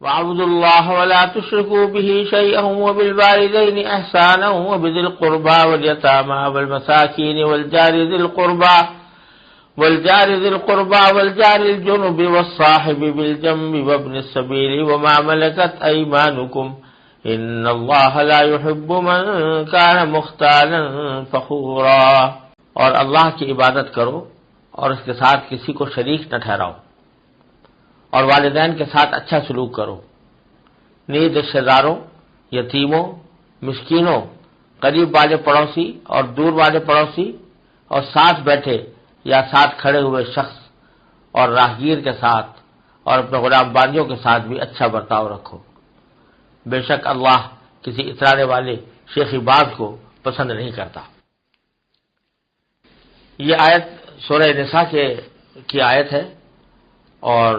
وَاعْبُدُوا اللَّهَ وَلَا تُشْرِكُوا بِهِ شَيْئًا وَبِالْوَالِدَيْنِ إِحْسَانًا وَبِذِي الْقُرْبَى وَالْيَتَامَى وَالْمَسَاكِينِ وَالْجَارِ ذِي الْقُرْبَى وَالْجَارِ الْجُنُبِ وَالصَّاحِبِ بِالْجَنبِ وَابْنِ السَّبِيلِ وَمَا مَلَكَتْ أَيْمَانُكُمْ إِنَّ اللَّهَ لَا يُحِبُّ مَن كَانَ مُخْتَالًا فَخُورًا۔ اور اللہ کی عبادت کرو اور اس کے ساتھ کسی کو شریک نہ ٹھہراؤ، اور والدین کے ساتھ اچھا سلوک کرو، نیز رشتہ داروں، یتیموں، مسکینوں، قریب والے پڑوسی اور دور والے پڑوسی، اور ساتھ بیٹھے یا ساتھ کھڑے ہوئے شخص اور راہگیر کے ساتھ اور اپنے غلام باندیوں کے ساتھ بھی اچھا برتاؤ رکھو۔ بے شک اللہ کسی اترانے والے شیخی باز کو پسند نہیں کرتا۔ یہ آیت سورہ نساء کی آیت ہے اور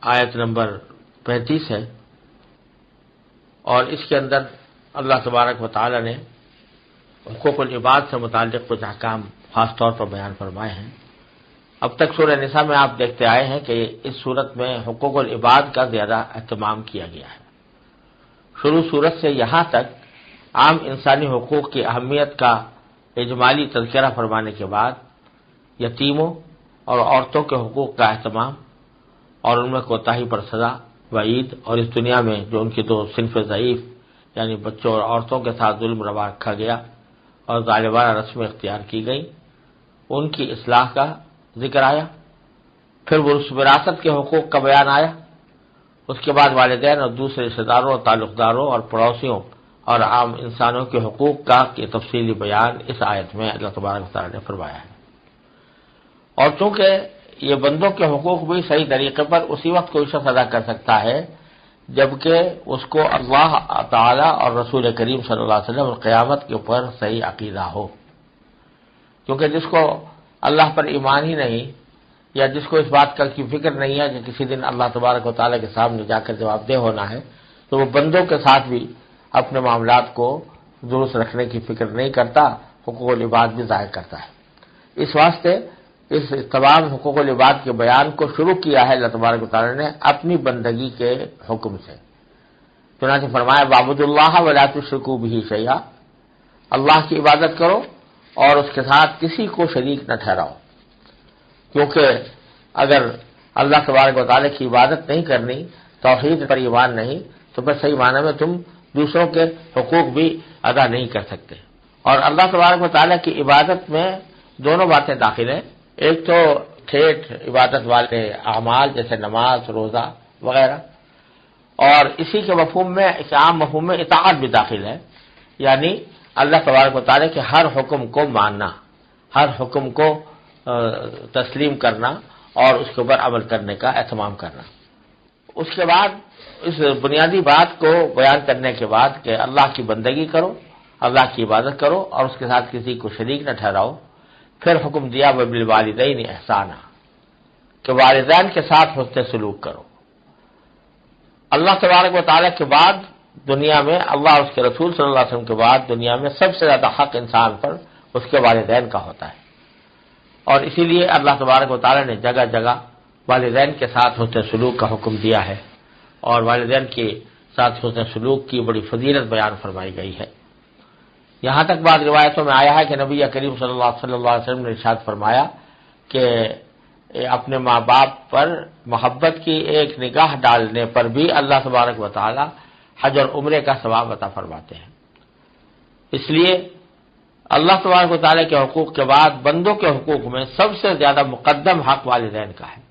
آیت نمبر 35 ہے، اور اس کے اندر اللہ تبارک و تعالی نے حقوق العباد سے متعلق کچھ احکام خاص طور پر بیان فرمائے ہیں۔ اب تک سورہ نساء میں آپ دیکھتے آئے ہیں کہ اس صورت میں حقوق العباد کا زیادہ اہتمام کیا گیا ہے۔ شروع صورت سے یہاں تک عام انسانی حقوق کی اہمیت کا اجمالی تذکرہ فرمانے کے بعد یتیموں اور عورتوں کے حقوق کا اہتمام اور ان میں کوتاہی پر سزا، وعید، اور اس دنیا میں جو ان کی دو صنف ضعیف یعنی بچوں اور عورتوں کے ساتھ ظلم روا رکھا گیا اور ظالمانہ رسمیں اختیار کی گئیں، ان کی اصلاح کا ذکر آیا۔ پھر وراثت کے حقوق کا بیان آیا۔ اس کے بعد والدین اور دوسرے رشتہ داروں اور تعلقداروں اور پڑوسیوں اور عام انسانوں کے حقوق کا تفصیلی بیان اس آیت میں اللہ تبارک و تعالی نے فرمایا ہے۔ اور چونکہ یہ بندوں کے حقوق بھی صحیح طریقے پر اسی وقت کوئی شخص ادا کر سکتا ہے جبکہ اس کو اللہ تعالی اور رسول کریم صلی اللہ علیہ وسلم قیامت کے اوپر صحیح عقیدہ ہو، کیونکہ جس کو اللہ پر ایمان ہی نہیں یا جس کو اس بات کا کی فکر نہیں ہے کہ کسی دن اللہ تبارک و تعالی کے سامنے جا کر جواب دہ ہونا ہے، تو وہ بندوں کے ساتھ بھی اپنے معاملات کو درست رکھنے کی فکر نہیں کرتا، حقوق العباد بھی ظاہر کرتا ہے۔ اس واسطے اس تمام حقوق العباد کے بیان کو شروع کیا ہے اللہ تبارک و تعالی نے اپنی بندگی کے حکم سے۔ چنانچہ فرمایا وَاعْبُدُوا اللَّهَ وَلَا تُشْرِكُوا بِهِ شَيْئًا، اللہ کی عبادت کرو اور اس کے ساتھ کسی کو شریک نہ ٹھہراؤ، کیونکہ اگر اللہ تبارک و تعالی کی عبادت نہیں کرنی، توحید پر ایمان نہیں، تو پھر صحیح معنی میں تم دوسروں کے حقوق بھی ادا نہیں کر سکتے۔ اور اللہ تبارک و تعالی کی عبادت میں دونوں باتیں داخل ہیں، ایک تو ٹھیٹ عبادت والے اعمال جیسے نماز، روزہ وغیرہ، اور اسی کے مفہوم میں اس عام مفہوم میں اطاعت بھی داخل ہے، یعنی اللہ تبارک و تعالی کے ہر حکم کو ماننا، ہر حکم کو تسلیم کرنا اور اس کے اوپر عمل کرنے کا اہتمام کرنا۔ اس کے بعد اس بنیادی بات کو بیان کرنے کے بعد کہ اللہ کی بندگی کرو، اللہ کی عبادت کرو اور اس کے ساتھ کسی کو شریک نہ ٹھہراؤ، پھر حکم دیا وَبِالْوَالِدَيْنِ إِحْسَانًا کہ والدین کے ساتھ حسن سلوک کرو۔ اللہ تبارک و تعالیٰ کے بعد دنیا میں، اللہ اور اس کے رسول صلی اللہ علیہ وسلم کے بعد دنیا میں سب سے زیادہ حق انسان پر اس کے والدین کا ہوتا ہے، اور اسی لیے اللہ تبارک و تعالیٰ نے جگہ جگہ والدین کے ساتھ حسن سلوک کا حکم دیا ہے، اور والدین کے ساتھ حسن سلوک کی بڑی فضیلت بیان فرمائی گئی ہے۔ یہاں تک بعض روایتوں میں آیا ہے کہ نبی کریم صلی اللہ علیہ وسلم نے ارشاد فرمایا کہ اپنے ماں باپ پر محبت کی ایک نگاہ ڈالنے پر بھی اللہ تبارک و تعالی حج اور عمرے کا ثواب عطا فرماتے ہیں۔ اس لیے اللہ تبارک و تعالی کے حقوق کے بعد بندوں کے حقوق میں سب سے زیادہ مقدم حق والدین کا ہے،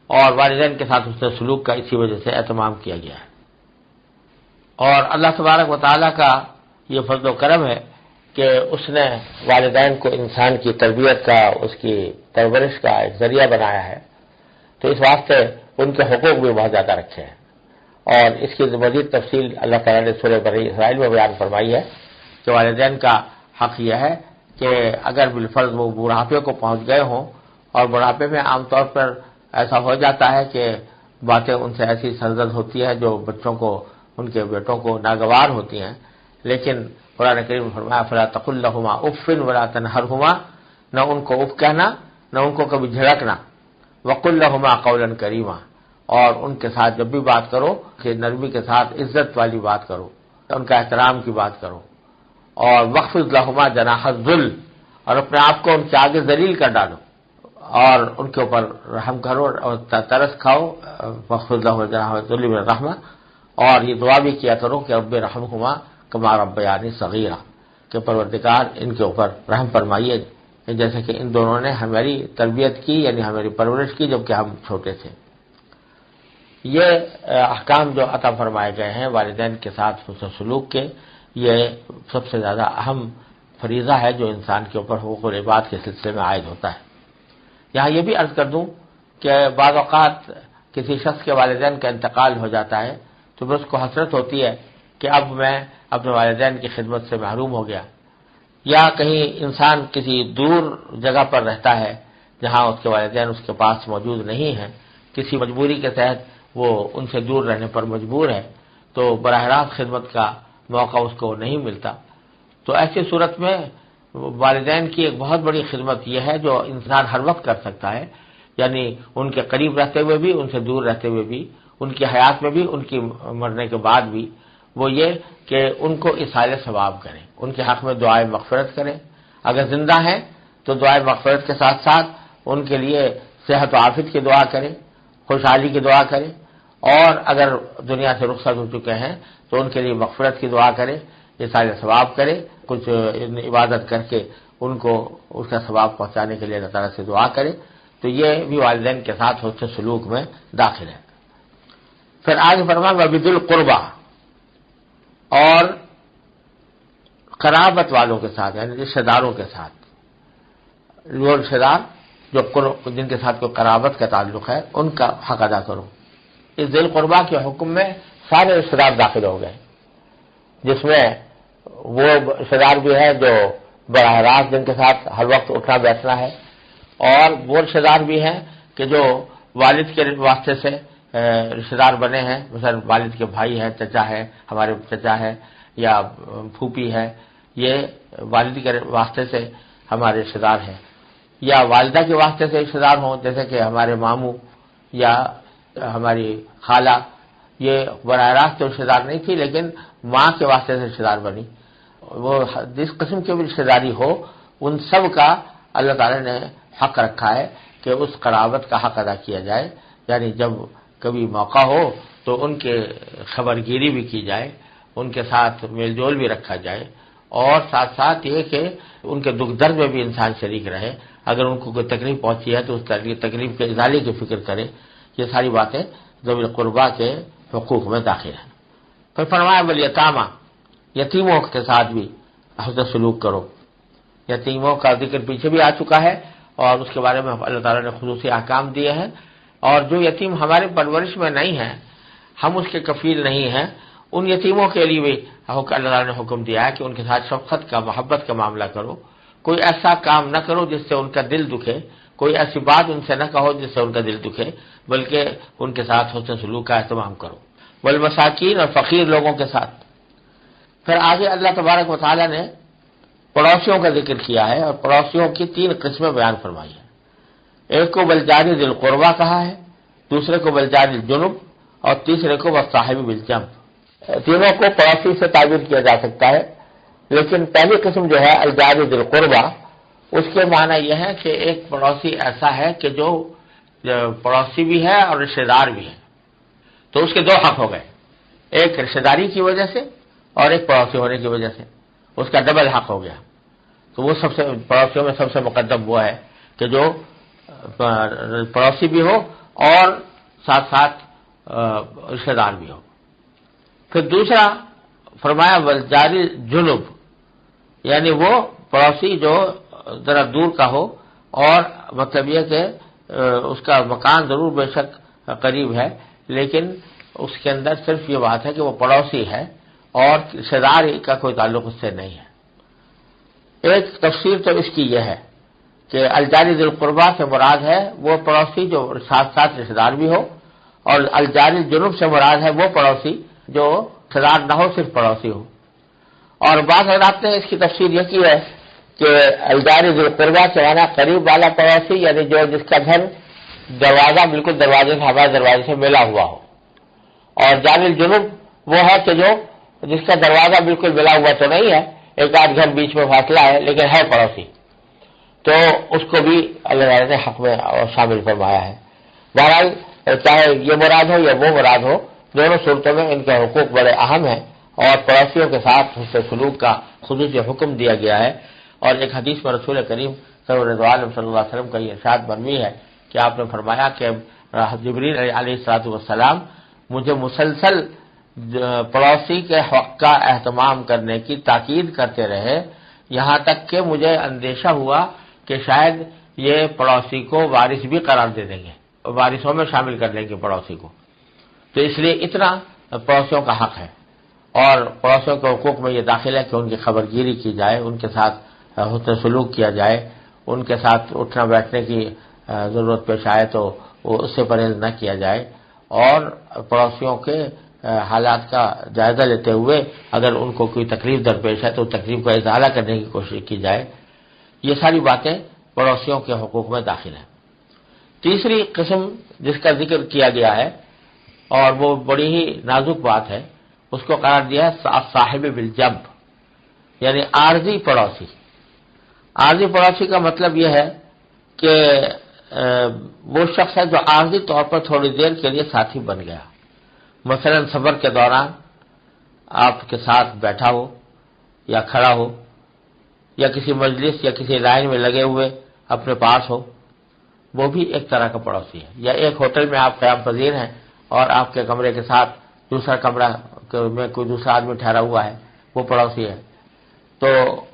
اور والدین کے ساتھ حسن سلوک کا اسی وجہ سے اہتمام کیا گیا ہے۔ اور اللہ تبارک و تعالی کا یہ فضل و کرم ہے کہ اس نے والدین کو انسان کی تربیت کا، اس کی پرورش کا ایک ذریعہ بنایا ہے، تو اس واسطے ان کے حقوق بھی بہت زیادہ رکھے ہیں، اور اس کی مزید تفصیل اللہ تعالیٰ نے سورہ بنی اسرائیل میں بیان فرمائی ہے کہ والدین کا حق یہ ہے کہ اگر بالفرض وہ بڑھاپے کو پہنچ گئے ہوں، اور بڑھاپے میں عام طور پر ایسا ہو جاتا ہے کہ باتیں ان سے ایسی سرزد ہوتی ہیں جو بچوں کو، ان کے بیٹوں کو ناگوار ہوتی ہیں، لیکن قرآن کریم نے فرمایا فَلَا تَقُل لَّهُمَا أُفٍّ وَلَا تَنْهَرْهُمَا، نہ ان کو اف کہنا، نہ ان کو کبھی جھڑکنا، وَقُل لَّهُمَا قَوْلًا كَرِيمًا، اور ان کے ساتھ جب بھی بات کرو کہ نرمی کے ساتھ عزت والی بات کرو، ان کا احترام کی بات کرو، اور وخفض لہما جناح الذل، اور اپنے آپ کو ان کے آگے ذلیل کر ڈالو اور ان کے اوپر رحم کرو اور ترس کھاؤ، وخفض لہما جناح الذل من الرحمہ، اور یہ دعا بھی کیا کرو کہ رب رحمہما کما ربیانی صغیرا، کہ پروردگار ان کے اوپر رحم فرمائیے جیسے کہ ان دونوں نے ہماری تربیت کی، یعنی ہماری پرورش کی جبکہ ہم چھوٹے تھے۔ یہ احکام جو عطا فرمائے گئے ہیں والدین کے ساتھ حسن سلوک کے، یہ سب سے زیادہ اہم فریضہ ہے جو انسان کے اوپر حقوق العباد کے سلسلے میں عائد ہوتا ہے۔ یہاں یہ بھی عرض کر دوں کہ بعض اوقات کسی شخص کے والدین کا انتقال ہو جاتا ہے تو پھر اس کو حسرت ہوتی ہے کہ اب میں اپنے والدین کی خدمت سے محروم ہو گیا، یا کہیں انسان کسی دور جگہ پر رہتا ہے جہاں اس کے والدین اس کے پاس موجود نہیں ہیں، کسی مجبوری کے تحت وہ ان سے دور رہنے پر مجبور ہے، تو براہ راست خدمت کا موقع اس کو نہیں ملتا۔ تو ایسی صورت میں والدین کی ایک بہت بڑی خدمت یہ ہے جو انسان ہر وقت کر سکتا ہے، یعنی ان کے قریب رہتے ہوئے بھی، ان سے دور رہتے ہوئے بھی، ان کی حیات میں بھی، ان کی مرنے کے بعد بھی، وہ یہ کہ ان کو اصحال ثواب کریں، ان کے حق میں دعائے مغفرت کریں، اگر زندہ ہیں تو دعائے مغفرت کے ساتھ ساتھ ان کے لیے صحت و عافیت کی دعا کریں، خوشحالی کی دعا کریں، اور اگر دنیا سے رخصت ہو چکے ہیں تو ان کے لیے مغفرت کی دعا کریں، اصحال ثواب کریں، کچھ عبادت کر کے ان کو اس کا ثواب پہنچانے کے لیے اللہ تعالیٰ سے دعا کریں، تو یہ بھی والدین کے ساتھ حسن سلوک میں داخل ہے۔ پھر آگے فرمایا وبذی القربیٰ، اور قرابت والوں کے ساتھ، یعنی رشتہ داروں کے ساتھ، وہ رشتہ دار جو جن کے ساتھ کوئی قرابت کا تعلق ہے ان کا حق ادا کرو۔ اس ذی القربیٰ کے حکم میں سارے رشتہ دار داخل ہو گئے، جس میں وہ رشتہ دار بھی ہے جو براہ راست جن کے ساتھ ہر وقت اٹھنا بیٹھنا ہے، اور وہ رشتہ دار بھی ہیں کہ جو والد کے واسطے سے رشتہ دار بنے ہیں، مثلا والد کے بھائی ہیں، چچا ہے، ہمارے چچا ہے یا پھوپھی ہے، یہ والد کے واسطے سے ہمارے رشتہ دار ہیں، یا والدہ کے واسطے سے رشتہ دار ہوں جیسے کہ ہمارے ماموں یا ہماری خالہ، یہ براہ راست تو رشتہ دار نہیں تھی لیکن ماں کے واسطے سے رشتہ دار بنی، وہ جس قسم کی بھی رشتہ داری ہو ان سب کا اللہ تعالی نے حق رکھا ہے کہ اس قرابت کا حق ادا کیا جائے، یعنی جب کبھی موقع ہو تو ان کے خبرگیری بھی کی جائے، ان کے ساتھ میل جول بھی رکھا جائے، اور ساتھ ساتھ یہ کہ ان کے دکھ درد میں بھی انسان شریک رہے، اگر ان کو کوئی تکلیف پہنچی ہے تو اس تکلیف کے ازالے کی فکر کرے، یہ ساری باتیں ذوی القربیٰ کے حقوق میں داخل ہیں۔ پھر فرمایا والیتامى، یتیموں کے ساتھ بھی حسن سلوک کرو۔ یتیموں کا ذکر پیچھے بھی آ چکا ہے اور اس کے بارے میں اللہ تعالیٰ نے خصوصی احکام دیے ہیں، اور جو یتیم ہمارے پرورش میں نہیں ہیں، ہم اس کے کفیل نہیں ہیں، ان یتیموں کے لیے بھی اللہ تعالیٰ نے حکم دیا ہے کہ ان کے ساتھ شفقت کا، محبت کا معاملہ کرو، کوئی ایسا کام نہ کرو جس سے ان کا دل دکھے، کوئی ایسی بات ان سے نہ کہو جس سے ان کا دل دکھے، بلکہ ان کے ساتھ حسن سلوک کا اہتمام کرو۔ والمساکین، اور فقیر لوگوں کے ساتھ۔ پھر آگے اللہ تبارک و تعالیٰ نے پڑوسیوں کا ذکر کیا ہے، اور پڑوسیوں کی 3 قسمیں بیان فرمائی ہیں۔ ایک کو بالجار ذی القربیٰ کہا ہے، دوسرے کو بالجار الجنب، اور تیسرے کو والصاحب بالجنب۔ تینوں کو پڑوسی سے تعبیر کیا جا سکتا ہے، لیکن پہلی قسم جو ہے الجار ذی القربیٰ، اس کے معنی یہ ہے کہ ایک پڑوسی ایسا ہے کہ جو پڑوسی بھی ہے اور رشتہ دار بھی ہے، تو اس کے 2 حق ہو گئے، ایک رشتہ داری کی وجہ سے اور ایک پڑوسی ہونے کی وجہ سے، اس کا ڈبل حق ہو گیا۔ تو وہ سب سے پڑوسیوں میں سب سے مقدم وہ ہے کہ جو پڑوسی بھی ہو اور ساتھ ساتھ رشتہ دار بھی ہو۔ پھر دوسرا فرمایا والجار الجنب، یعنی وہ پڑوسی جو ذرا دور کا ہو، اور مطلب یہ کہ اس کا مکان ضرور بے شک قریب ہے لیکن اس کے اندر صرف یہ بات ہے کہ وہ پڑوسی ہے اور رشتہ دار کا کوئی تعلق اس سے نہیں ہے۔ ایک تفسیر تو اس کی یہ ہے کہ الجار ذی القربیٰ سے مراد ہے وہ پڑوسی جو ساتھ ساتھ رشتہ دار بھی ہو، اور الجار الجنب سے مراد ہے وہ پڑوسی جو رشتہ دار نہ ہو، صرف پڑوسی ہو۔ اور بعض حضرات نے اس کی تفسیر یہ کی ہے کہ الجار ذی القربیٰ سے معنی قریب والا پڑوسی، یعنی جو جس کا گھر دروازہ بالکل دروازے سے ہمارے دروازے سے ملا ہوا ہو، اور جانب الجنوب وہ ہے کہ جو جس کا دروازہ بالکل ملا ہوا تو نہیں ہے، ایک آدھ گھر بیچ میں فاصلہ ہے لیکن ہے پڑوسی، تو اس کو بھی اللہ تعالیٰ نے حق میں شامل فرمایا ہے۔ بہرحال چاہے یہ مراد ہو یا وہ مراد ہو، دونوں صورتوں میں ان کے حقوق بڑے اہم ہیں، اور پڑوسیوں کے ساتھ حسن سلوک کا خصوصی حکم دیا گیا ہے۔ اور ایک حدیث میں رسول کریم صلی اللہ علیہ وسلم کا یہ ارشاد مروی ہے کہ آپ نے فرمایا کہ جبریل علیہ الصلوۃ والسلام مجھے مسلسل پڑوسی کے حق کا اہتمام کرنے کی تاکید کرتے رہے، یہاں تک کہ مجھے اندیشہ ہوا کہ شاید یہ پڑوسی کو وارث بھی قرار دے دیں گے، وارثوں میں شامل کر لیں گے پڑوسی کو، تو اس لیے اتنا پڑوسیوں کا حق ہے۔ اور پڑوسیوں کے حقوق میں یہ داخل ہے کہ ان کی خبر گیری کی جائے، ان کے ساتھ حسن سلوک کیا جائے، ان کے ساتھ اٹھنا بیٹھنے کی ضرورت پیش آئے تو اس سے پرہیز نہ کیا جائے، اور پڑوسیوں کے حالات کا جائزہ لیتے ہوئے اگر ان کو کوئی تکلیف درپیش ہے تو تکلیف کا ازالہ کرنے کی کوشش کی جائے۔ یہ ساری باتیں پڑوسیوں کے حقوق میں داخل ہیں۔ تیسری قسم جس کا ذکر کیا گیا ہے اور وہ بڑی ہی نازک بات ہے، اس کو قرار دیا ہے صاحب بالجنب، یعنی عارضی پڑوسی۔ عارضی پڑوسی کا مطلب یہ ہے کہ وہ شخص ہے جو عارضی طور پر تھوڑی دیر کے لیے ساتھی بن گیا، مثلا سفر کے دوران آپ کے ساتھ بیٹھا ہو یا کھڑا ہو، یا کسی مجلس یا کسی لائن میں لگے ہوئے اپنے پاس ہو، وہ بھی ایک طرح کا پڑوسی ہے۔ یا ایک ہوٹل میں آپ قیام پذیر ہیں اور آپ کے کمرے کے ساتھ دوسرا کمرہ میں کوئی دوسرا آدمی ٹھہرا ہوا ہے، وہ پڑوسی ہے، تو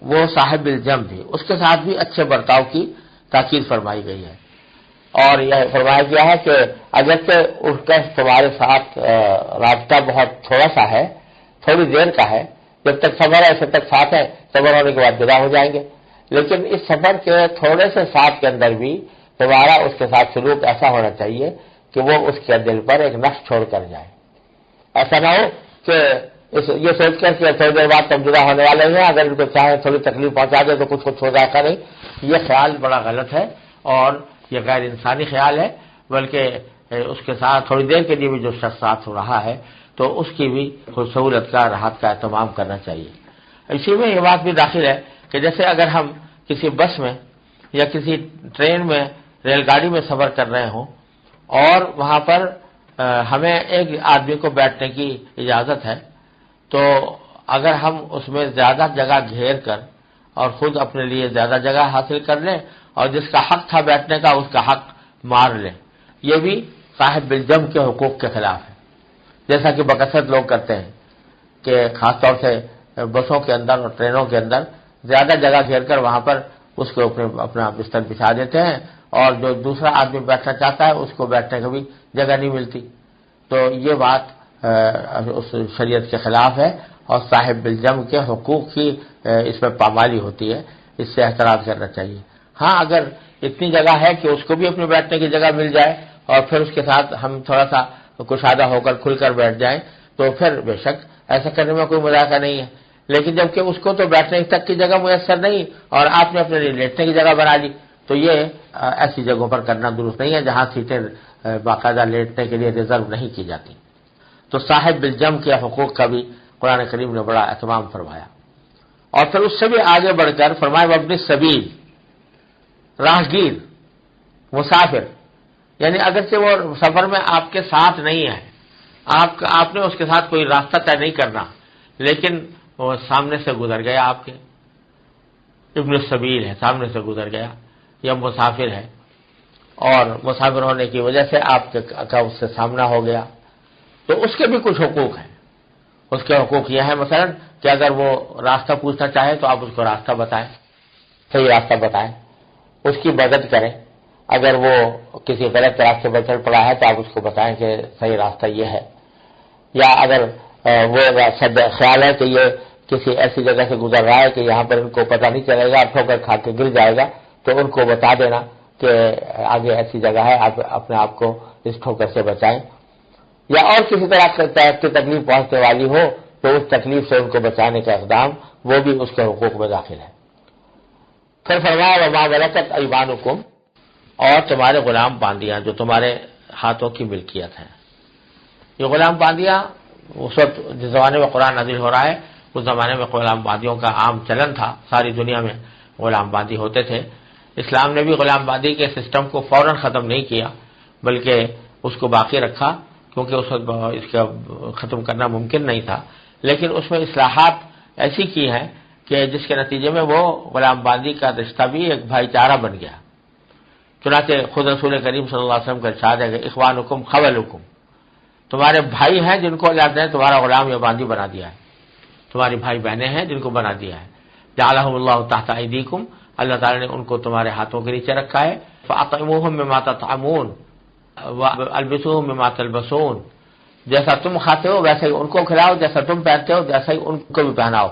وہ صاحب الجنب بھی، اس کے ساتھ بھی اچھے برتاؤ کی تاکید فرمائی گئی ہے۔ اور یہ فرمایا گیا ہے کہ اگرچہ اس کا تمہارے ساتھ رابطہ بہت تھوڑا سا ہے، تھوڑی دیر کا ہے، جب تک سفر ہے جب تک ساتھ ہے، سفر ہونے کے بعد جدا ہو جائیں گے، لیکن اس سفر کے تھوڑے سے ساتھ کے اندر بھی تمہارا اس کے ساتھ سلوک ایسا ہونا چاہیے کہ وہ اس کے دل پر ایک نقش چھوڑ کر جائے۔ ایسا نہ ہو کہ یہ سوچ کر کہ تھوڑی دیر بعد تم جدا ہونے والے ہیں، اگر ان کو چاہے تھوڑی تکلیف پہنچا دے تو کچھ ہو جائے گا نہیں، یہ خیال بڑا غلط ہے اور یہ غیر انسانی خیال ہے، بلکہ اس کے ساتھ تھوڑی دیر کے لیے بھی جو شخص ساتھ ہو رہا ہے تو اس کی بھی سہولت کا راحت کا اہتمام کرنا چاہیے۔ اسی میں یہ بات بھی داخل ہے کہ جیسے اگر ہم کسی بس میں یا کسی ٹرین میں، ریل گاڑی میں سفر کر رہے ہوں اور وہاں پر ہمیں ایک آدمی کو بیٹھنے کی اجازت ہے، تو اگر ہم اس میں زیادہ جگہ گھیر کر اور خود اپنے لیے زیادہ جگہ حاصل کر لیں اور جس کا حق تھا بیٹھنے کا اس کا حق مار لیں، یہ بھی صاحب بالجنب کے حقوق کے خلاف ہے، جیسا کہ بکثرت لوگ کرتے ہیں کہ خاص طور سے بسوں کے اندر اور ٹرینوں کے اندر زیادہ جگہ گھیر کر وہاں پر اس کو اپنا بستر بچھا دیتے ہیں، اور جو دوسرا آدمی بیٹھنا چاہتا ہے اس کو بیٹھنے کی بھی جگہ نہیں ملتی، تو یہ بات اس شریعت کے خلاف ہے اور صاحب بالجنب کے حقوق کی اس میں پامالی ہوتی ہے، اس سے احتراز کرنا چاہیے۔ ہاں اگر اتنی جگہ ہے کہ اس کو بھی اپنے بیٹھنے کی جگہ مل جائے اور پھر اس کے ساتھ ہم تھوڑا سا کشادہ ہو کر کھل کر بیٹھ جائیں تو پھر بے شک ایسا کرنے میں کوئی مذاقہ نہیں ہے، لیکن جبکہ اس کو تو بیٹھنے تک کی جگہ میسر نہیں اور آپ نے اپنے لیے لیٹنے کی جگہ بنا لی، تو یہ ایسی جگہوں پر کرنا درست نہیں ہے جہاں سیٹیں باقاعدہ لیٹنے کے لیے ریزرو نہیں کی جاتی۔ تو صاحب بالجنب کے حقوق کا بھی قرآن کریم نے بڑا اہتمام فرمایا، اور پھر اس سے بھی آگے بڑھ کر فرمایا وابن السبیل، راہگیر، مسافر، یعنی اگرچہ وہ سفر میں آپ کے ساتھ نہیں ہے، آپ نے اس کے ساتھ کوئی راستہ طے نہیں کرنا، لیکن وہ سامنے سے گزر گیا، آپ کے ابن السبیل ہے، سامنے سے گزر گیا، یا مسافر ہے اور مسافر ہونے کی وجہ سے آپ کا اس سے سامنا ہو گیا، تو اس کے بھی کچھ حقوق ہیں۔ اس کے حقوق یہ ہیں مثلا کہ اگر وہ راستہ پوچھنا چاہے تو آپ اس کو راستہ بتائیں، صحیح راستہ بتائیں، اس کی مدد کریں، اگر وہ کسی غلط راستے پر چل پڑا ہے تو آپ اس کو بتائیں کہ صحیح راستہ یہ ہے، یا اگر وہ خیال ہے کہ یہ کسی ایسی جگہ سے گزر رہا ہے کہ یہاں پر ان کو پتہ نہیں چلے گا، ٹھوکر کھا کے گر جائے گا، تو ان کو بتا دینا کہ آگے ایسی جگہ ہے، آپ اپنے آپ کو اس ٹھوکر سے بچائیں، یا اور کسی طرح کی تکلیف پہنچنے والی ہو تو اس تکلیف سے ان کو بچانے کا اقدام وہ بھی اس کے حقوق میں داخل ہے۔ پھر فرمایا وما ملکت ایمانکم، اور تمہارے غلام باندیاں جو تمہارے ہاتھوں کی ملکیت ہیں۔ یہ غلام باندیاں اس وقت جس زمانے میں قرآن نازل ہو رہا ہے اس زمانے میں غلام باندیوں کا عام چلن تھا، ساری دنیا میں غلام باندی ہوتے تھے۔ اسلام نے بھی غلام باندی کے سسٹم کو فوراً ختم نہیں کیا بلکہ اس کو باقی رکھا، کیونکہ اس وقت اس کا ختم کرنا ممکن نہیں تھا، لیکن اس میں اصلاحات ایسی کی ہیں کہ جس کے نتیجے میں وہ غلام باندی کا رشتہ بھی ایک بھائی چارہ بن گیا۔ چنانچہ خود رسول کریم صلی اللہ علیہ وسلم کا ارشاد ہے کہ اخوانکم خولکم، تمہارے بھائی ہیں جن کو اللہ نے تمہارا غلام یا باندی بنا دیا ہے، تمہاری بھائی بہنیں ہیں جن کو بنا دیا ہے۔ جعلہم اللہ تحت ایدیکم، اللہ تعالیٰ نے ان کو تمہارے ہاتھوں کے نیچے رکھا ہے۔ فاطعموہم مما تطعمون والبسوہم مما تلبسون، جیسا تم کھاتے ہو ویسا ہی ان کو کھلاؤ، جیسا تم پہنتے ہو ویسا ہی ان کو بھی پہناؤ،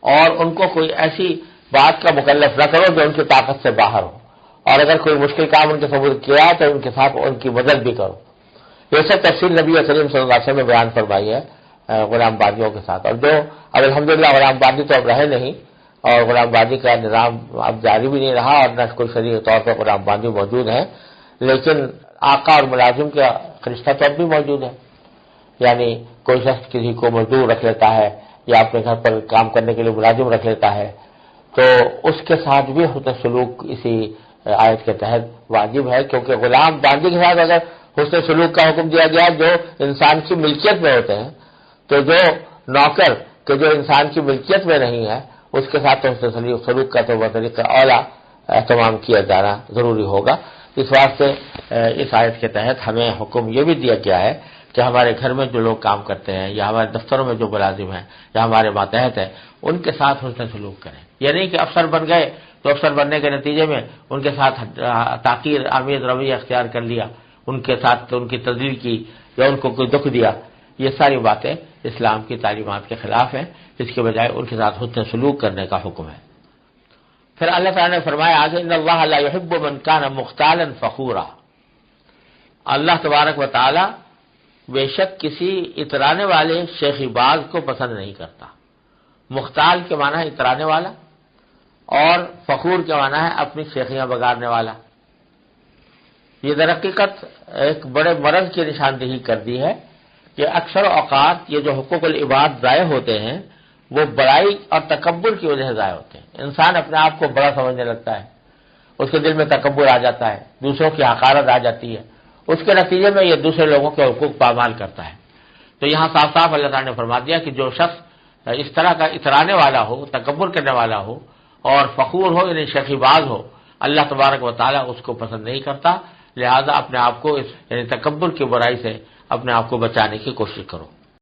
اور ان کو کوئی ایسی بات کا مکلف نہ کرو جو ان کی طاقت سے باہر ہو، اور اگر کوئی مشکل کام ان کے سبب کیا تو ان کے ساتھ ان کی مدد بھی کرو۔ یہ سب تفصیل نبی کریم صلی اللہ علیہ وسلم نے بیان فرمائی ہے غلام باندیوں کے ساتھ، اور جو اب الحمدللہ غلام باندی تو اب رہے نہیں، اور غلام باندی کا نظام اب جاری بھی نہیں رہا، اور نہ کوئی شرعی طور پر غلام باندی موجود ہے، لیکن آقا اور ملازم کا رشتہ تو اب بھی موجود ہے۔ یعنی کوئی شخص کسی کو مزدور رکھ لیتا ہے یا اپنے گھر پر کام کرنے کے لیے ملازم رکھ لیتا ہے تو اس کے ساتھ بھی حسن سلوک اسی آیت کے تحت واجب ہے، کیونکہ غلام باندی کے ساتھ اگر حسن سلوک کا حکم دیا گیا جو انسان کی ملکیت میں ہوتے ہیں، تو جو نوکر کہ جو انسان کی ملکیت میں نہیں ہے اس کے ساتھ تو حسن سلوک کا تو طریقہ اولا اہتمام کیا جانا ضروری ہوگا۔ اس واسطے اس آیت کے تحت ہمیں حکم یہ بھی دیا گیا ہے کہ ہمارے گھر میں جو لوگ کام کرتے ہیں یا ہمارے دفتروں میں جو ملازم ہیں یا ہمارے ماتحت ہیں ان کے ساتھ حسن سلوک کریں۔ یہ نہیں کہ افسر بن گئے تو افسر بننے کے نتیجے میں ان کے ساتھ تحقیر آمیز رویہ اختیار کر لیا، ان کے ساتھ ان کی تذلیل کی یا ان کو کوئی دکھ دیا، یہ ساری باتیں اسلام کی تعلیمات کے خلاف ہیں، اس کے بجائے ان کے ساتھ حسن سلوک کرنے کا حکم ہے۔ پھر اللہ تعالیٰ نے فرمایا آگے ان اللہ لا يحب من كان مختالا فخورا، اللہ تبارک و تعالی بے شک کسی اترانے والے شیخی باز کو پسند نہیں کرتا۔ مختال کے معنی ہے اترانے والا، اور فخور کے معنی ہے اپنی شیخیاں بگاڑنے والا۔ یہ در حقیقت ایک بڑے مرض کی نشاندہی کر دی ہے کہ اکثر اوقات یہ جو حقوق العباد ضائع ہوتے ہیں وہ بڑائی اور تکبر کی وجہ سے ضائع ہوتے ہیں۔ انسان اپنے آپ کو بڑا سمجھنے لگتا ہے، اس کے دل میں تکبر آ جاتا ہے، دوسروں کی حقارت آ جاتی ہے، اس کے نتیجے میں یہ دوسرے لوگوں کے حقوق پامال کرتا ہے۔ تو یہاں صاف صاف اللہ تعالیٰ نے فرما دیا کہ جو شخص اس طرح کا اترانے والا ہو، تکبر کرنے والا ہو اور فخور ہو یعنی شیخی باز ہو، اللہ تبارک و تعالیٰ اس کو پسند نہیں کرتا، لہذا اپنے آپ کو اس یعنی تکبر کی برائی سے اپنے آپ کو بچانے کی کوشش کرو۔